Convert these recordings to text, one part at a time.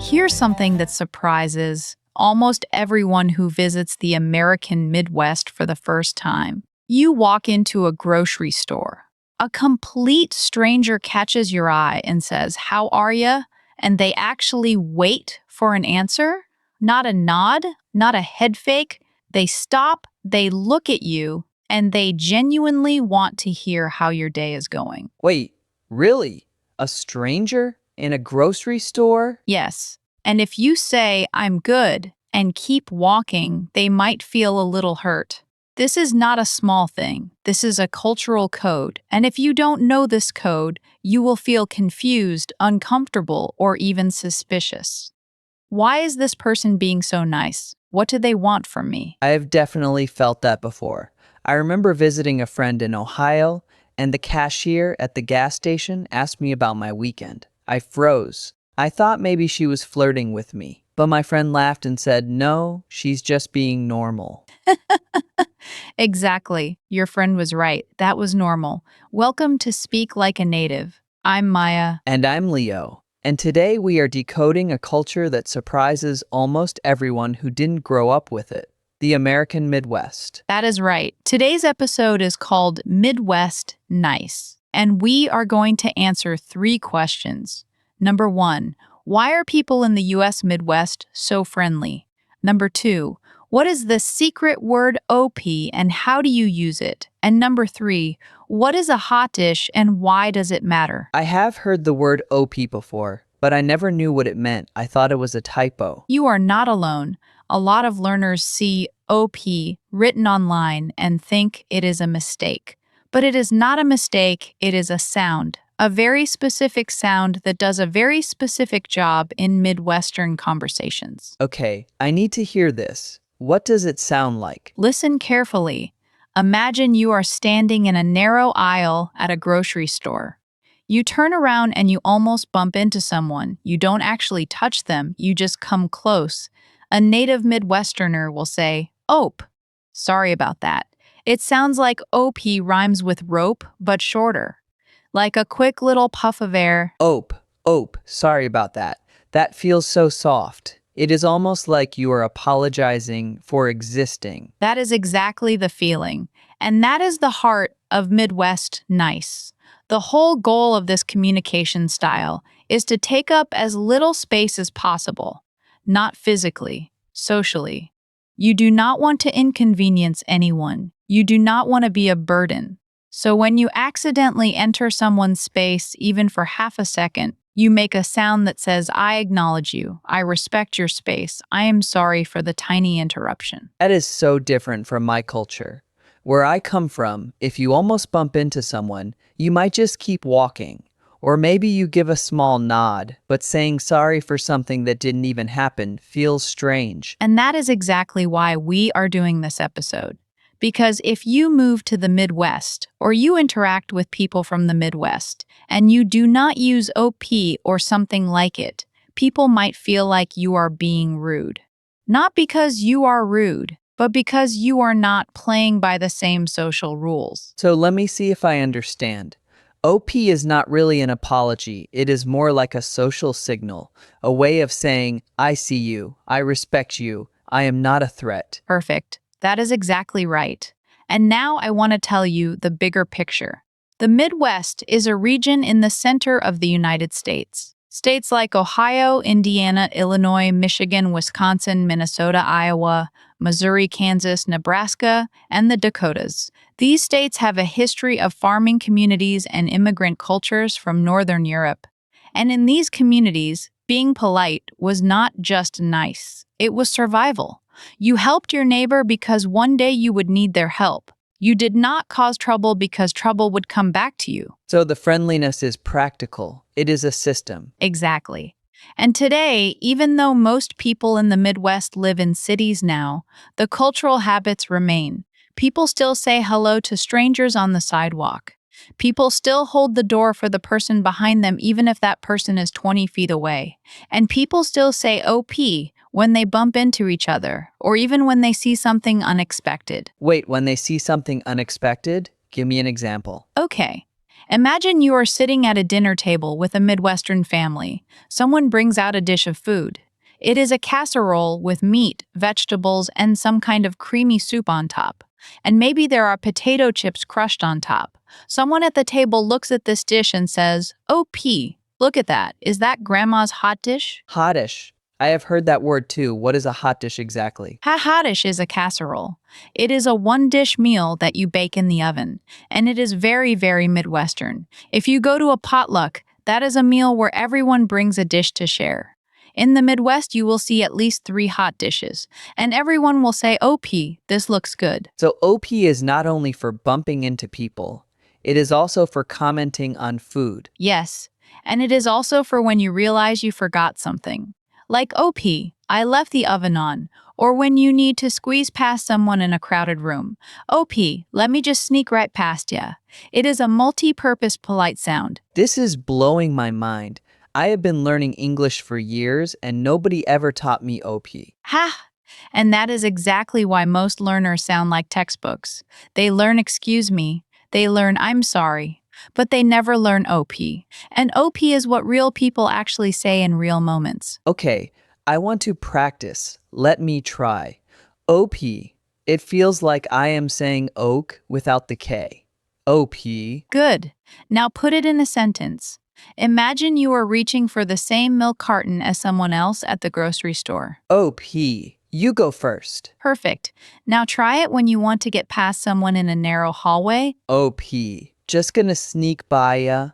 Here's something that surprises almost everyone who visits the American Midwest for the first time. You walk into a grocery store. A complete stranger catches your eye and says, "How are ya?" And they actually wait for an answer. Not a nod, not a head fake. They stop, they look at you, and they genuinely want to hear how your day is going. Wait, really? A stranger in a grocery store? Yes. And if you say, "I'm good," and keep walking, they might feel a little hurt. This is not a small thing. This is a cultural code. And if you don't know this code, you will feel confused, uncomfortable, or even suspicious. Why is this person being so nice? What do they want from me? I have definitely felt that before. I remember visiting a friend in Ohio, and the cashier at the gas station asked me about my weekend. I froze. I thought maybe she was flirting with me, but my friend laughed and said, "No, she's just being normal." Exactly. Your friend was right. That was normal. Welcome to Speak Like a Native. I'm Maya. And I'm Leo. And today we are decoding a culture that surprises almost everyone who didn't grow up with it: the American Midwest. That is right. Today's episode is called Midwest Nice, and we are going to answer 3 questions. Number 1, why are people in the U.S. Midwest so friendly? Number 2, what is the secret word OP and how do you use it? And number 3, what is a hot dish and why does it matter? I have heard the word OP before, but I never knew what it meant. I thought it was a typo. You are not alone. A lot of learners see OP written online and think it is a mistake. But it is not a mistake, it is a sound. A very specific sound that does a very specific job in Midwestern conversations. Okay, I need to hear this. What does it sound like? Listen carefully. Imagine you are standing in a narrow aisle at a grocery store. You turn around and you almost bump into someone. You don't actually touch them, you just come close. A native Midwesterner will say, "Ope." Sorry about that. It sounds like OP rhymes with rope, but shorter. Like a quick little puff of air. Ope, sorry about that. That feels so soft. It is almost like you are apologizing for existing. That is exactly the feeling. And that is the heart of Midwest Nice. The whole goal of this communication style is to take up as little space as possible, not physically, socially. You do not want to inconvenience anyone. You do not want to be a burden. So when you accidentally enter someone's space, even for half a second, you make a sound that says, "I acknowledge you. I respect your space. I am sorry for the tiny interruption." That is so different from my culture. Where I come from, if you almost bump into someone, you might just keep walking. Or maybe you give a small nod, but saying sorry for something that didn't even happen feels strange. And that is exactly why we are doing this episode. Because if you move to the Midwest or you interact with people from the Midwest and you do not use OP or something like it, people might feel like you are being rude. Not because you are rude, but because you are not playing by the same social rules. So let me see if I understand. OP is not really an apology. It is more like a social signal, a way of saying, "I see you, I respect you, I am not a threat." Perfect. That is exactly right. And now I want to tell you the bigger picture. The Midwest is a region in the center of the United States. States like Ohio, Indiana, Illinois, Michigan, Wisconsin, Minnesota, Iowa, Missouri, Kansas, Nebraska, and the Dakotas. These states have a history of farming communities and immigrant cultures from Northern Europe. And in these communities, being polite was not just nice, it was survival. You helped your neighbor because one day you would need their help. You did not cause trouble because trouble would come back to you. So the friendliness is practical. It is a system. Exactly. And today, even though most people in the Midwest live in cities now, the cultural habits remain. People still say hello to strangers on the sidewalk. People still hold the door for the person behind them even if that person is 20 feet away. And people still say OP when they bump into each other, or even when they see something unexpected. Wait, when they see something unexpected? Give me an example. Okay. Imagine you are sitting at a dinner table with a Midwestern family. Someone brings out a dish of food. It is a casserole with meat, vegetables, and some kind of creamy soup on top. And maybe there are potato chips crushed on top. Someone at the table looks at this dish and says, "Oh, P, look at that. Is that grandma's hot dish?" Hotdish. I have heard that word too. What is a hot dish exactly? Hotdish is a casserole. It is a one-dish meal that you bake in the oven, and it is very, very Midwestern. If you go to a potluck, that is a meal where everyone brings a dish to share. In the Midwest, you will see at least 3 hot dishes, and everyone will say, "Oh, P, this looks good." So OP is not only for bumping into people, it is also for commenting on food. Yes, and it is also for when you realize you forgot something. Like, "OP, I left the oven on," or when you need to squeeze past someone in a crowded room. "OP, let me just sneak right past ya." It is a multi-purpose polite sound. This is blowing my mind. I have been learning English for years and nobody ever taught me OP. Ha! And that is exactly why most learners sound like textbooks. They learn "excuse me," they learn "I'm sorry," but they never learn OP. And OP is what real people actually say in real moments. Okay, I want to practice. Let me try. OP. It feels like I am saying oak without the K. OP. Good. Now put it in a sentence. Imagine you are reaching for the same milk carton as someone else at the grocery store. OP. You go first. Perfect. Now try it when you want to get past someone in a narrow hallway. OP. Just gonna sneak by ya.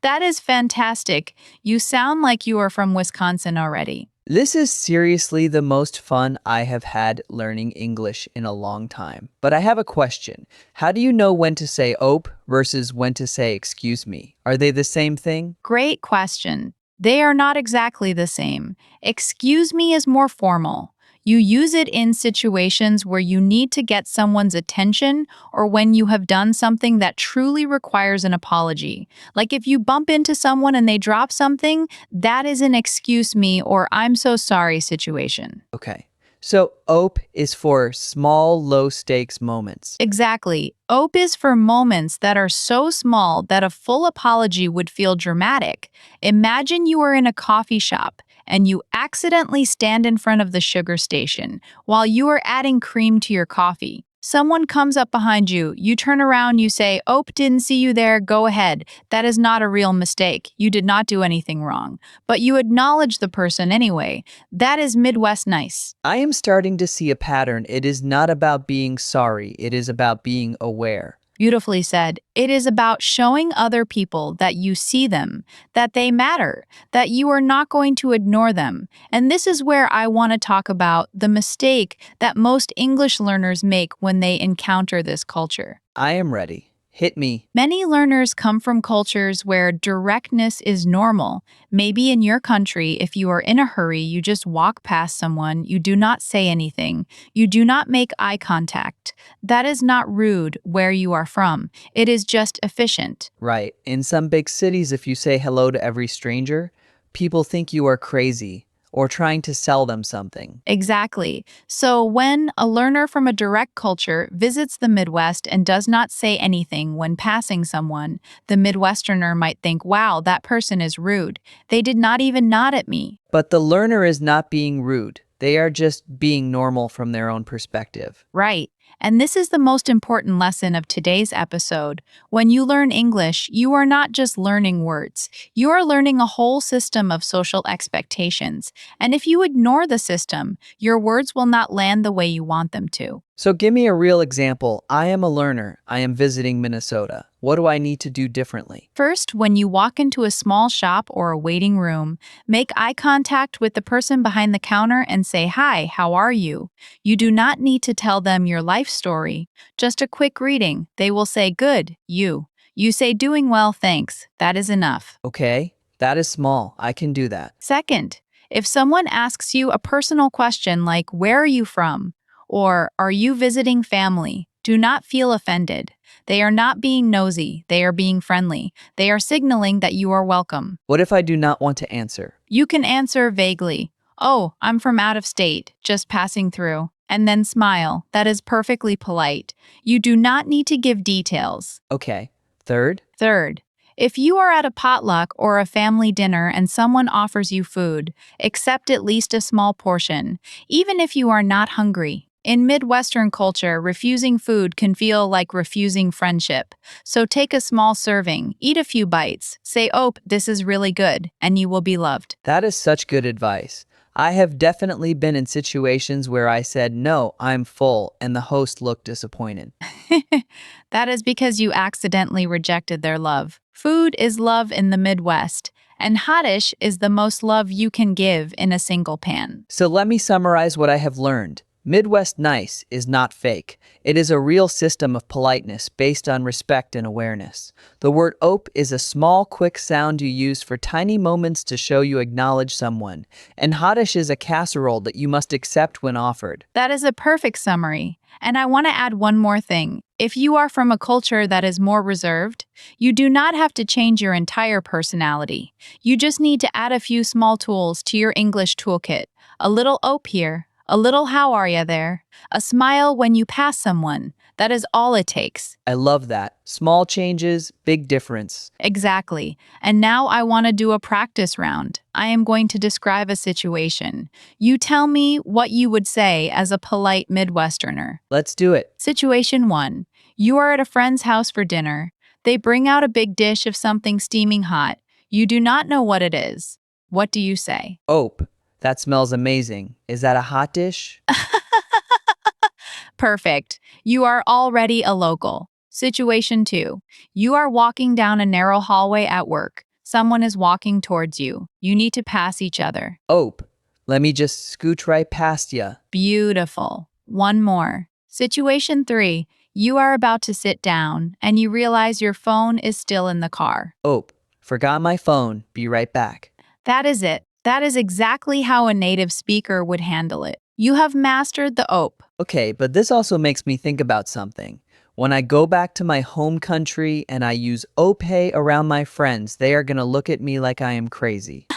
That is fantastic. You sound like you are from Wisconsin already. This is seriously the most fun I have had learning English in a long time. But I have a question. How do you know when to say "ope" versus when to say "excuse me"? Are they the same thing? Great question. They are not exactly the same. "Excuse me" is more formal. You use it in situations where you need to get someone's attention or when you have done something that truly requires an apology. Like if you bump into someone and they drop something, that is an "excuse me" or "I'm so sorry" situation. Okay. So "ope" is for small, low-stakes moments. Exactly. OPE is for moments that are so small that a full apology would feel dramatic. Imagine you are in a coffee shop and you accidentally stand in front of the sugar station while you are adding cream to your coffee. Someone comes up behind you, you turn around, you say, "OPE, didn't see you there, go ahead." That is not a real mistake. You did not do anything wrong. But you acknowledge the person anyway. That is Midwest nice. I am starting to see a pattern. It is not about being sorry. It is about being aware. Beautifully said. It is about showing other people that you see them, that they matter, that you are not going to ignore them. And this is where I want to talk about the mistake that most English learners make when they encounter this culture. I am ready. Hit me. Many learners come from cultures where directness is normal. Maybe in your country, if you are in a hurry, you just walk past someone, you do not say anything, you do not make eye contact. That is not rude where you are from. It is just efficient. Right. In some big cities, if you say hello to every stranger, people think you are crazy or trying to sell them something. Exactly. So when a learner from a direct culture visits the Midwest and does not say anything when passing someone, the Midwesterner might think, "Wow, that person is rude. They did not even nod at me." But the learner is not being rude. They are just being normal from their own perspective. Right. And this is the most important lesson of today's episode. When you learn English, you are not just learning words. You are learning a whole system of social expectations. And if you ignore the system, your words will not land the way you want them to. So give me a real example. I am a learner. I am visiting Minnesota. What do I need to do differently? First, when you walk into a small shop or a waiting room, make eye contact with the person behind the counter and say, "Hi, how are you?" You do not need to tell them your life story. Just a quick greeting. They will say, "Good, you." You say, "Doing well, thanks." That is enough. Okay, that is small. I can do that. Second, if someone asks you a personal question like, "Where are you from?" or "Are you visiting family?" do not feel offended. They are not being nosy. They are being friendly. They are signaling that you are welcome. What if I do not want to answer? You can answer vaguely, "Oh, I'm from out of state, just passing through," and then smile. That is perfectly polite. You do not need to give details. Okay. Third, If you are at a potluck or a family dinner and someone offers you food, accept at least a small portion, even if you are not hungry. In Midwestern culture, refusing food can feel like refusing friendship. So take a small serving, eat a few bites, say, "Oh, this is really good," and you will be loved. that is such good advice. I have definitely been in situations where I said, "No, I'm full," and the host looked disappointed. That is because you accidentally rejected their love. Food is love in the Midwest, and Hotdish is the most love you can give in a single pan. So let me summarize what I have learned. Midwest nice is not fake. It is a real system of politeness based on respect and awareness. The word ope is a small, quick sound you use for tiny moments to show you acknowledge someone. And hottish is a casserole that you must accept when offered. That is a perfect summary. And I want to add one more thing. If you are from a culture that is more reserved, you do not have to change your entire personality. You just need to add a few small tools to your English toolkit. A little ope here, a little how are ya there, a smile when you pass someone. That is all it takes. I love that. Small changes, big difference. Exactly. And now I want to do a practice round. I am going to describe a situation. You tell me what you would say as a polite Midwesterner. Let's do it. Situation 1. You are at a friend's house for dinner. They bring out a big dish of something steaming hot. You do not know what it is. What do you say? Ope. That smells amazing. Is that a hot dish? Perfect. You are already a local. Situation 2. You are walking down a narrow hallway at work. Someone is walking towards you. You need to pass each other. Ope. Let me just scooch right past ya. Beautiful. One more. Situation 3. You are about to sit down and you realize your phone is still in the car. Ope. Forgot my phone. Be right back. That is it. That is exactly how a native speaker would handle it. You have mastered the ope. Okay, but this also makes me think about something. When I go back to my home country and I use ope around my friends, they are gonna look at me like I am crazy.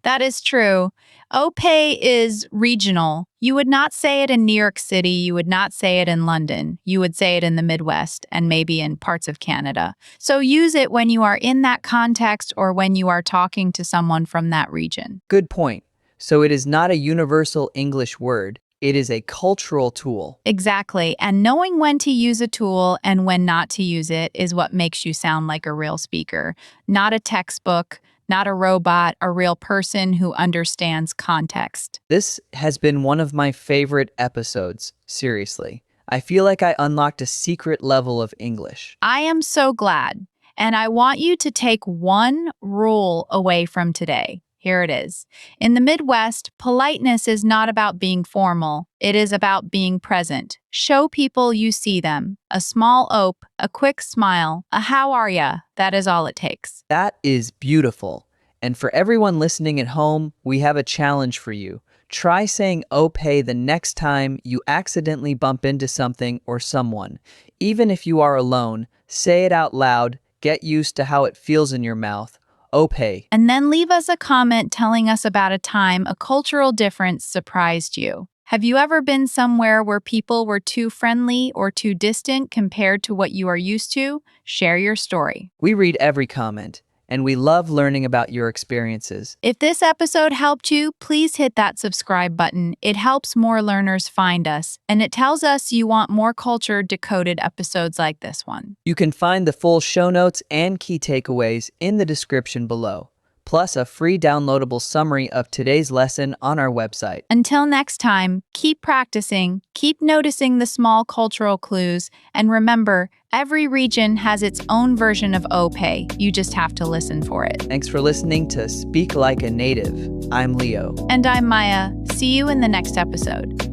That is true. Ope is regional. You would not say it in New York City. You would not say it in London. You would say it in the Midwest and maybe in parts of Canada. So use it when you are in that context or when you are talking to someone from that region. Good point. So it is not a universal English word. It is a cultural tool. Exactly. And knowing when to use a tool and when not to use it is what makes you sound like a real speaker, not a textbook, not a robot, a real person who understands context. This has been one of my favorite episodes, seriously. I feel like I unlocked a secret level of English. I am so glad. And I want you to take one rule away from today. Here it is. In the Midwest, politeness is not about being formal. It is about being present. Show people you see them. A small ope, a quick smile, a how are ya? That is all it takes. That is beautiful. And for everyone listening at home, we have a challenge for you. Try saying ope the next time you accidentally bump into something or someone. Even if you are alone, say it out loud. Get used to how it feels in your mouth. Ope. And then leave us a comment telling us about a time a cultural difference surprised you. Have you ever been somewhere where people were too friendly or too distant compared to what you are used to? Share your story. We read every comment, and we love learning about your experiences. If this episode helped you, please hit that subscribe button. It helps more learners find us, and it tells us you want more Culture Decoded episodes like this one. You can find the full show notes and key takeaways in the description below, plus a free downloadable summary of today's lesson on our website. Until next time, keep practicing, keep noticing the small cultural clues, and remember, every region has its own version of ope. You just have to listen for it. Thanks for listening to Speak Like a Native. I'm Leo. And I'm Maya. See you in the next episode.